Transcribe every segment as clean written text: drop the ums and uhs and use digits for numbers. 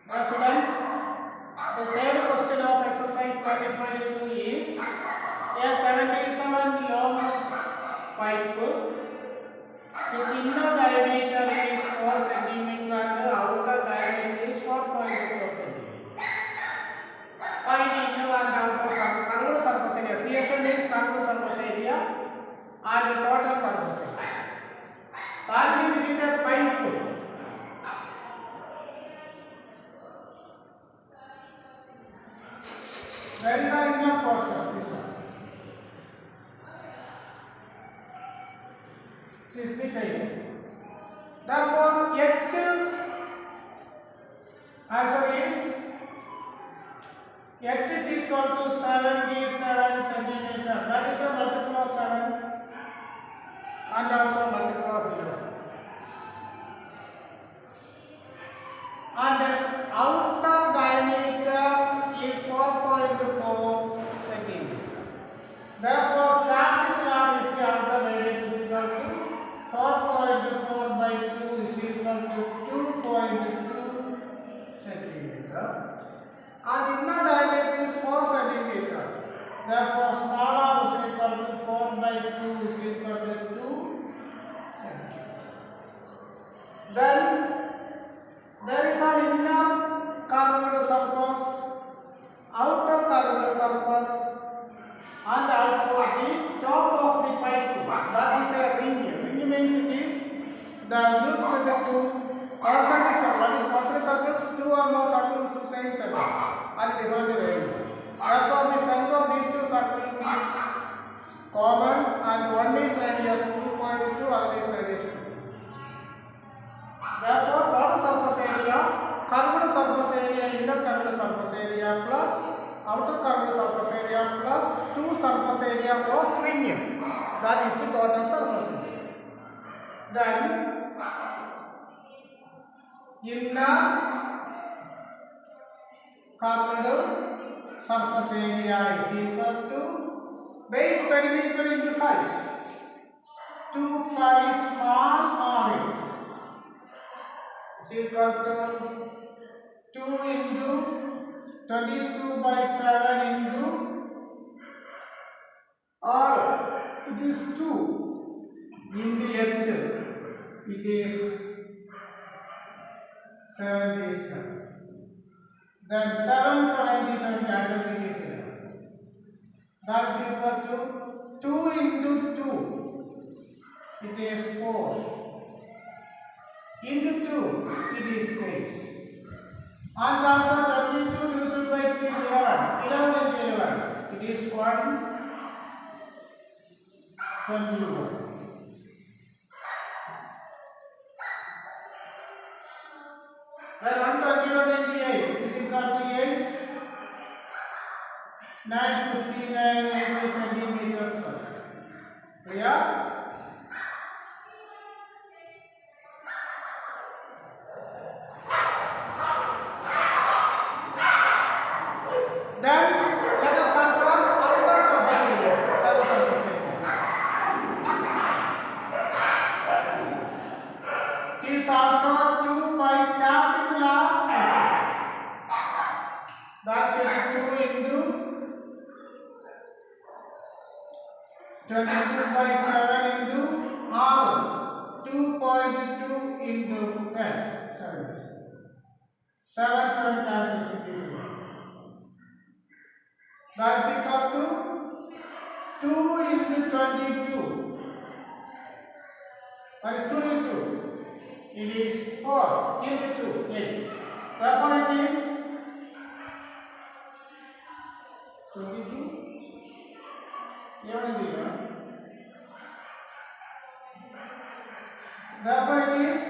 Now students, the third question of exercise 30.2 is a 77 km pipe with inner diameter is 4 cm and the outer diameter is 4.4 cm. Find inner and outer curved surface area. CSM is curved surface area and total surface area. That means it is a pipe. Where is our inner portion? This one. This is the side. Therefore, H answer is H is equal to 77 centimeter. That is a multiple of 7 and also multiple of 11. And the outer diameter is 4.4 centimeter. Therefore, capital R is the outer radius is equal to 4.4 by 2 is equal to 2.2 centimeter. And inner diameter is 4 centimeter. Therefore, small r is equal to 4 by 2 is equal to 2 centimeter. Then there is an inner curved surface, outer curved surface, and also the top of the pipe. That is a ring. Ring means it is the loop with the two concentric circles. That is concentric circles, two or more circles the same circle and different radius. Therefore, the center of these two circles will be common, and one is radius 2.2, other is radius 2. Therefore, total surface area, curved surface area, inner curved surface area plus outer curved surface area plus 2 surface area of ring. That is the total surface area. Then, inner curved surface area is equal to base perimeter into height. 2 pi small r is equal to 2 into 22 by 7 into r. It is 2 into h. It is 77. Then 777 cancels it is here. That is equal to 2 into 2. It is 4. Into 2, it is 8. And also 22 divided by 2 is 11. 11 into 11. It is 121. Then 121 into 8 is equal to 8. 969 80 centimeters square. Clear? Then let us confirm outer surface area. Outer surface area. It is also 2 by capital R. That's it. 2 into 22 by 7 into R. 2.2 into S. 7 cancels it is. That is equal to 2 into 22. That is 2 into. It is 4 into 2, 8. Therefore, it is 22. Therefore, it is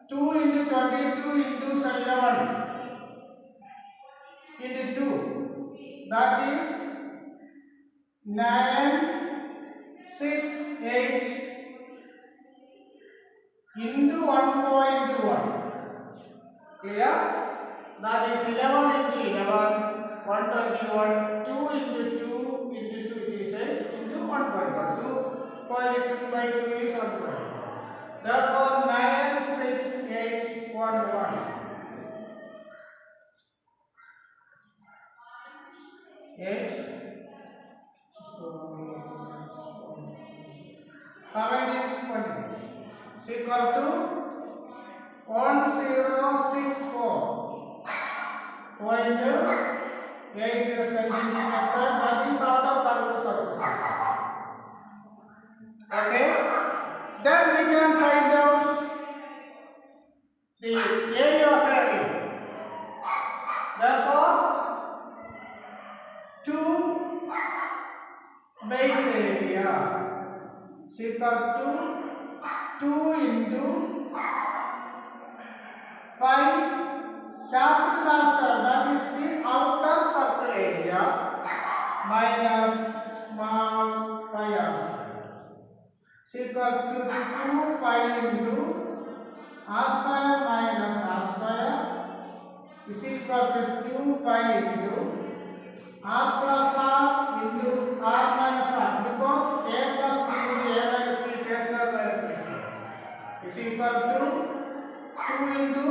2 into 22 into 11 into 2. That is 968 into 1.1. Clear? That is 11 into 11. 121. 2 into 2 into 2 is 8 into 1.1. 2.2 by 2 is 1.1. Therefore, 96811. H. How many is 20? Is equal to 1064.8 centimeters square. That is out of curved surface. Okay. Then we can find out the area of area. Therefore, 2 base area is equal to 2 into 5 capital square, that is the outer circle area, minus small pi r square is equal to 2 pi into r square minus r square is equal to 2 pi into r plus r into r minus r, because a plus b into a minus b is a square minus b square is equal to 2 into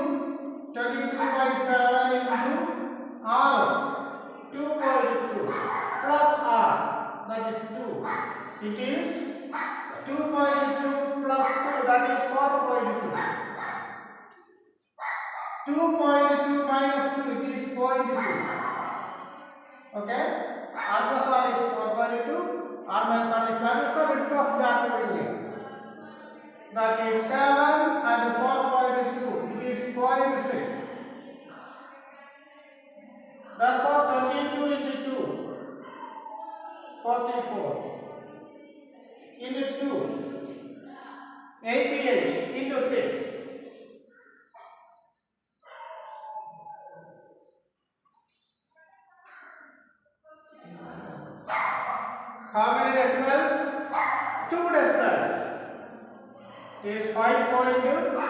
22 by 7 into r 2.2 plus r, that is 2. It is 2.2 plus 2, that is 4.2. 2.2 minus 2, it is 0.2. Okay, r plus r is 4.2, r minus r is, that is the width of that area. That is 7 and 4.2, it is 0.6. Therefore 22 into 2, 44 into 2, 88 into 6. How many decimals? 2 decimals. It is 5.2.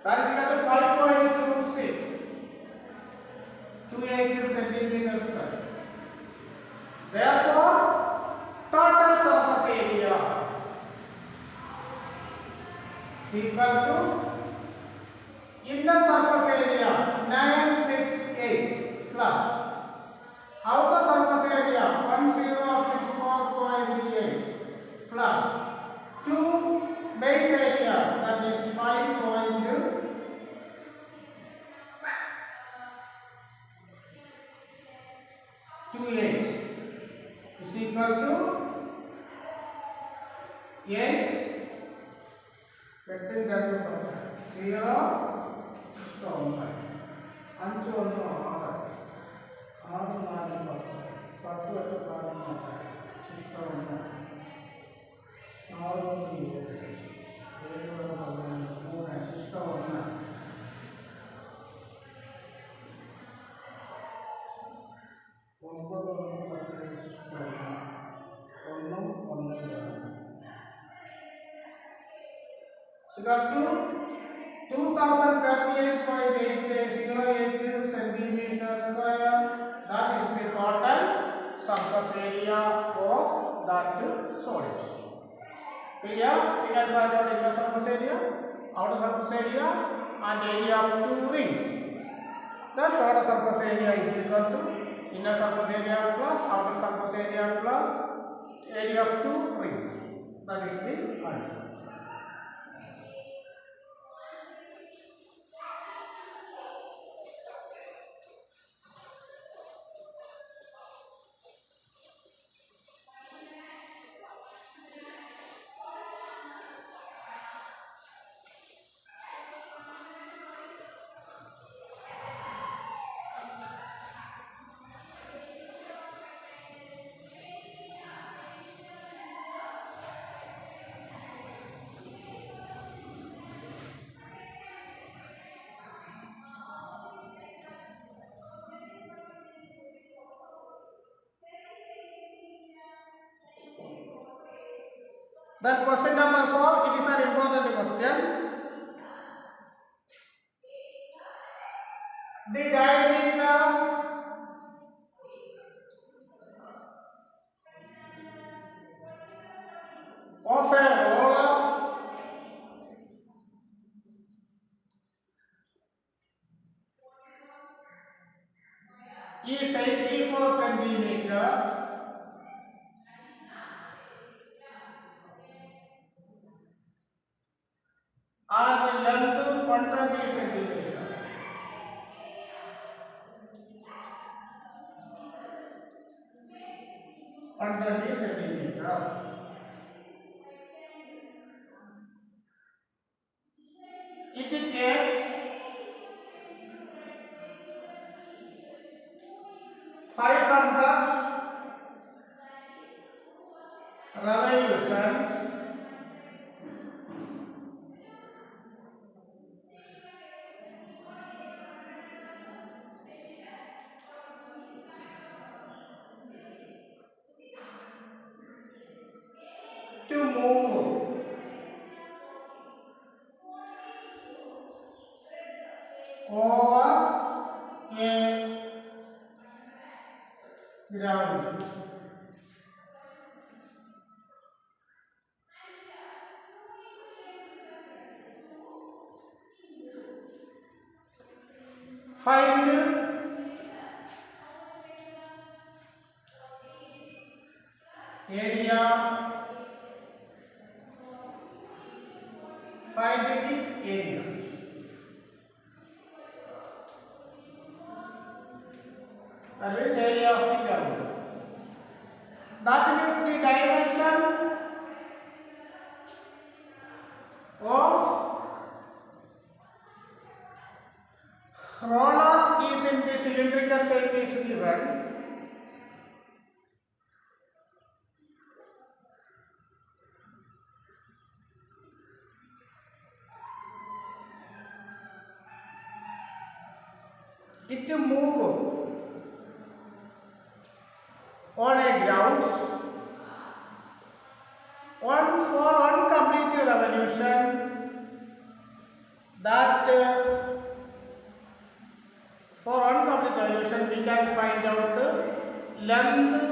That is equal to 5.26. 280 centimeters square. Therefore, total surface area is equal to inner surface area 968 plus outer surface area 1064.8 plus 2 base area, that is 5.28 is equal to 8 getting that to 0 stone 5 1 6 equal to 2038.808 centimeters square. That is the total surface area of that solid. Clear? We can find out inner surface area, outer surface area, and area of 2 rings. The total surface area is equal to inner surface area plus outer surface area plus area of 2 rings. That is the answer. Then question number 4, it is an important question. The diameter of a roller is 84 centimeter and length 120 centimeter. It takes 500 revolutions to move over a ground. Find area. Find its area. That is area of the ground. That means the dimension of roller is in the cylindrical shape is given. It to move on a ground for one complete revolution that for one complete revolution we can find out length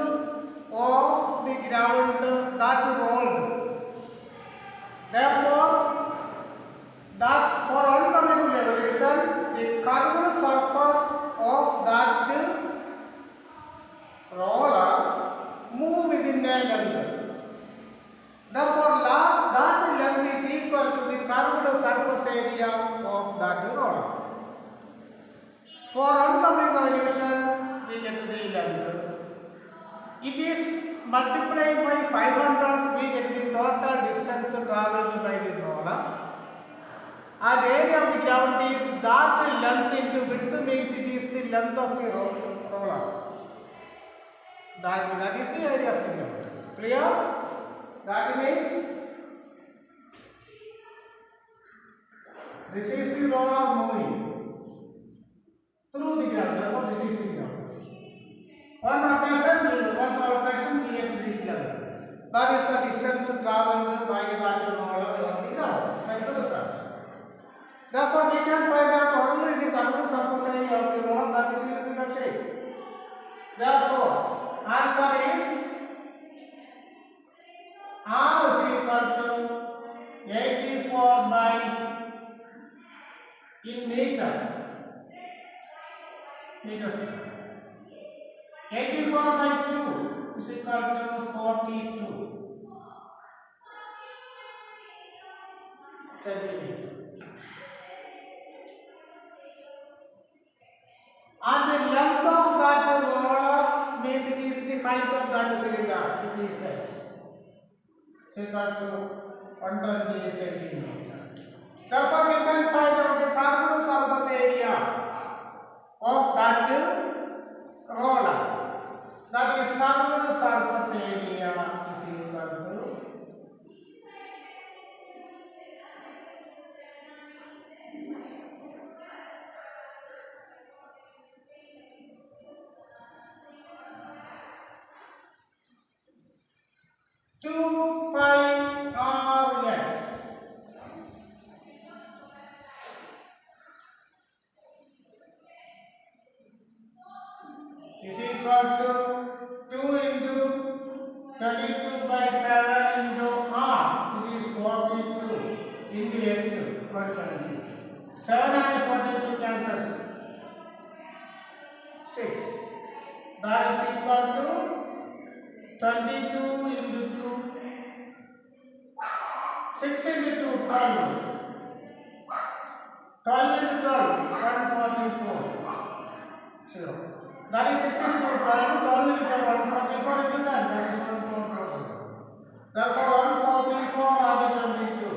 of the ground that rolled. Therefore, that for one complete revolution the curved surface of that roller move within a length. Therefore, that length is equal to the curved surface area of that roller. For uncomplete revolution, we get the length. It is multiplied by 500, we get the total distance traveled by the roller. And area of the ground is that length into width means it is the length of the roller. That is the area of the ground. Clear? That means this is the roller moving through the ground. Therefore, this is the ground. One rotation we get this length. That is the distance traveled by the roller on the ground. That's the result. Therefore, we can find out only the curved surface area of the roller that is cylindrical shape. Therefore, answer is R is equal to 84 by in meter. Meters. 84 by 2 is equal to 42 centimeter. And the length of that roller means it is the height of that cylinder. It is S. Equal to 120 centimeter. Therefore, we can find out the curved surface area of that roller. That is curved surface area is equal to 2 pi r s. Is equal to 2 into 32 by 7 into r. It is 42 into h. 7 and 42 cancels. 6. that is equal to 22 into 2, 6 into 2, 12. 12 into 12, 144. 0. That is 6 into 12, 12 into 12, 144 into 10, that is 144. Therefore, 144 added 22.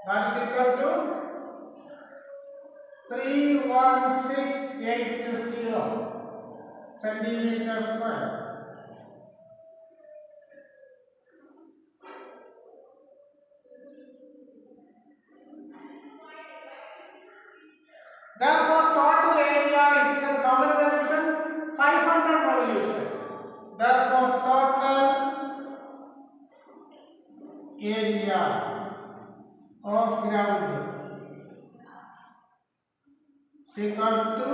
That is equal to 31680 centimeter square. Therefore, total area is equal to how many revolution? 500 revolution. Therefore, total area of ground is equal to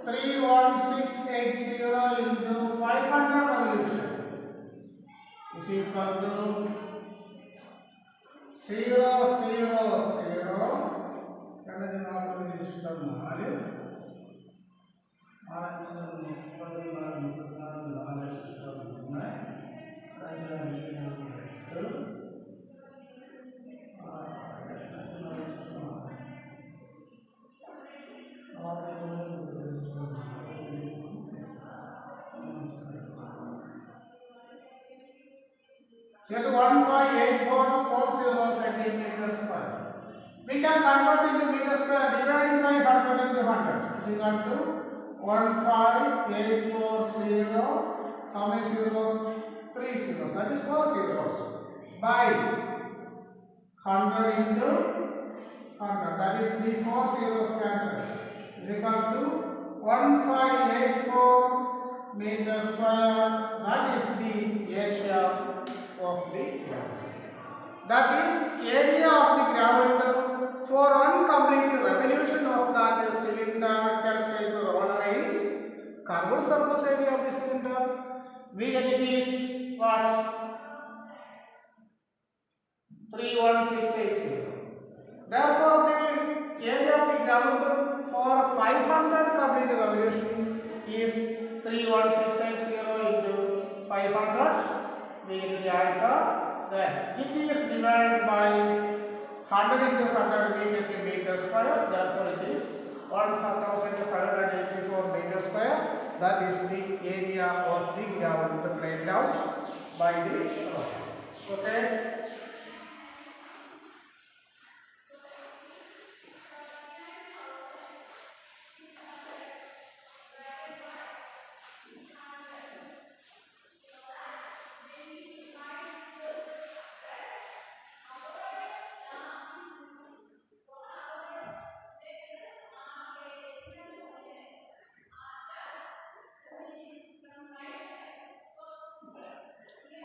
31680 into 500 revolution is equal to 000. So 158440 centimeters square. We can convert into meter square dividing by 100 into 100. Is equal to 15840. How many zeros? 3 zeros. That is 4 zeros. By 100 into 100. That is the 4 zeros cancel. Is equal to 1584 meter square. That is the area of the ground. That is area of the ground for one complete revolution of that cylindrical shape roller is curved surface area of the cylinder. We get it is what? 31680. Therefore, the area of the ground for 500 complete revolution is 31680 into 500. We get the answer. Then it is divided by 100 into 100, we get the meter square. Therefore, it is 1584 meter square. That is the area of the ground, the playground by the road. Okay.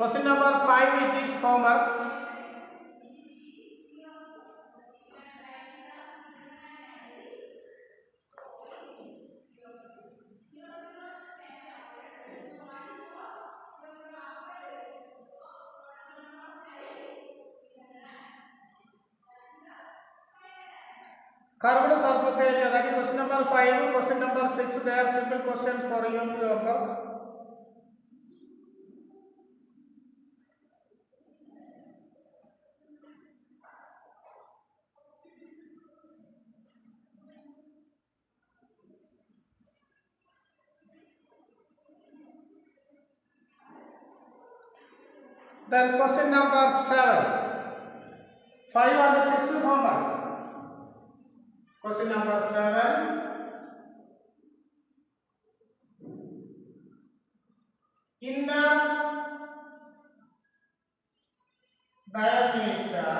Question number 5, it is homework. Curved surface area, that is question number 5. Question number 6, they are simple questions for you to homework. Then question number 7. 5 and 6 homework. Question number 7. Inner diameter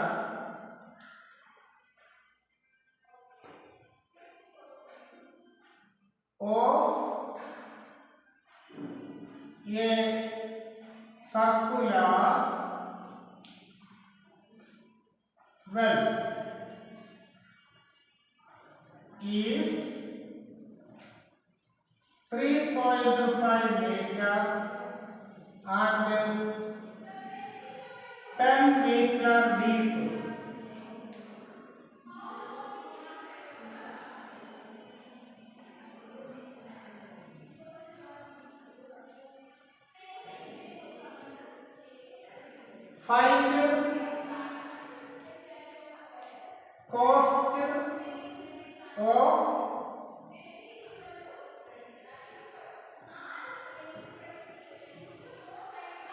of a circular well is 3.5 meter and 10 meter deep. Find cost of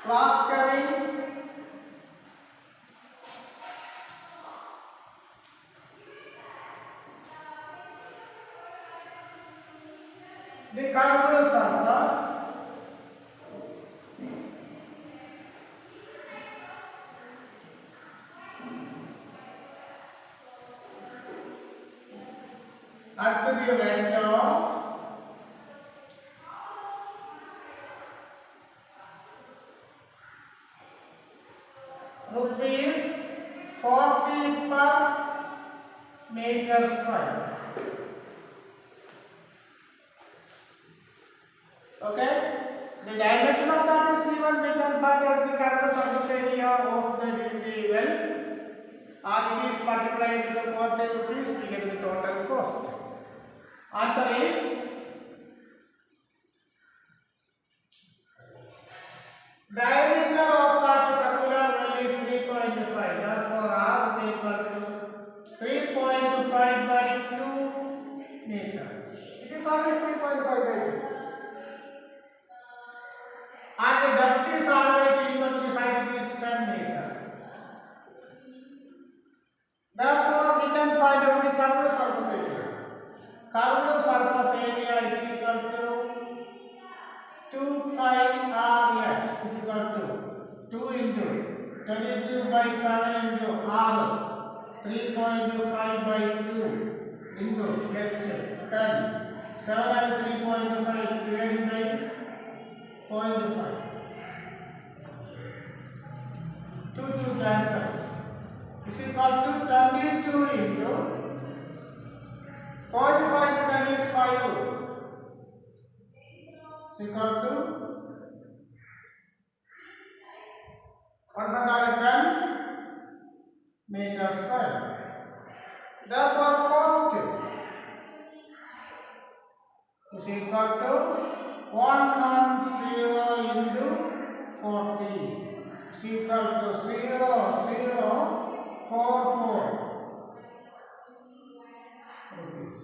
plastering the curved surface at the rate of rupees 40 per meter square. Okay, the dimension of that is given. We can find out the current surface area of the well, and it is multiplied with the 40 rupees. We get the total cost. Answer is diameter of that circular well is 3.5. Therefore, R is equal to 3.5 by 2 meter. It is always 3.5 by 2. And the depth is always equal to the height, is 10 meter. Therefore, we can find out the curved surface area. Curved surface area is equal to 2 pi Rx is equal to 2 into 22 by 7 into R 3.5 by 2 into H 10. 7 and 3.5 divided by 0.5. 2 cancels. Is equal to 22 into 0.5 to 10 is 5. Is equal to 110 meter square. Therefore, cost is equal to 110 into 40 is equal to 0044 rupees.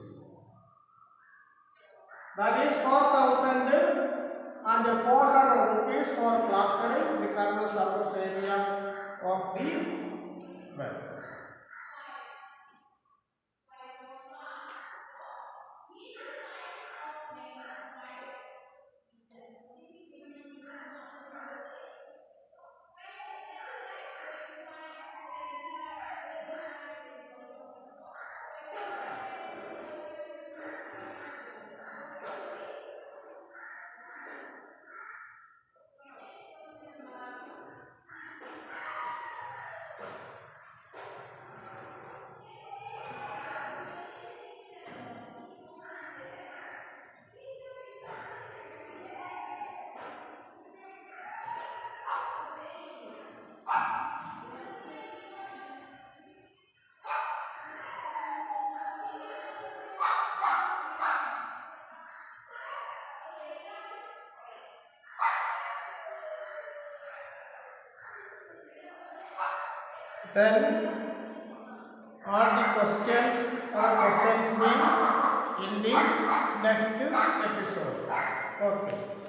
That is 4,000 and 400 rupees for plastering the curved surface area of the well. Then all the questions be in the next episode. Okay.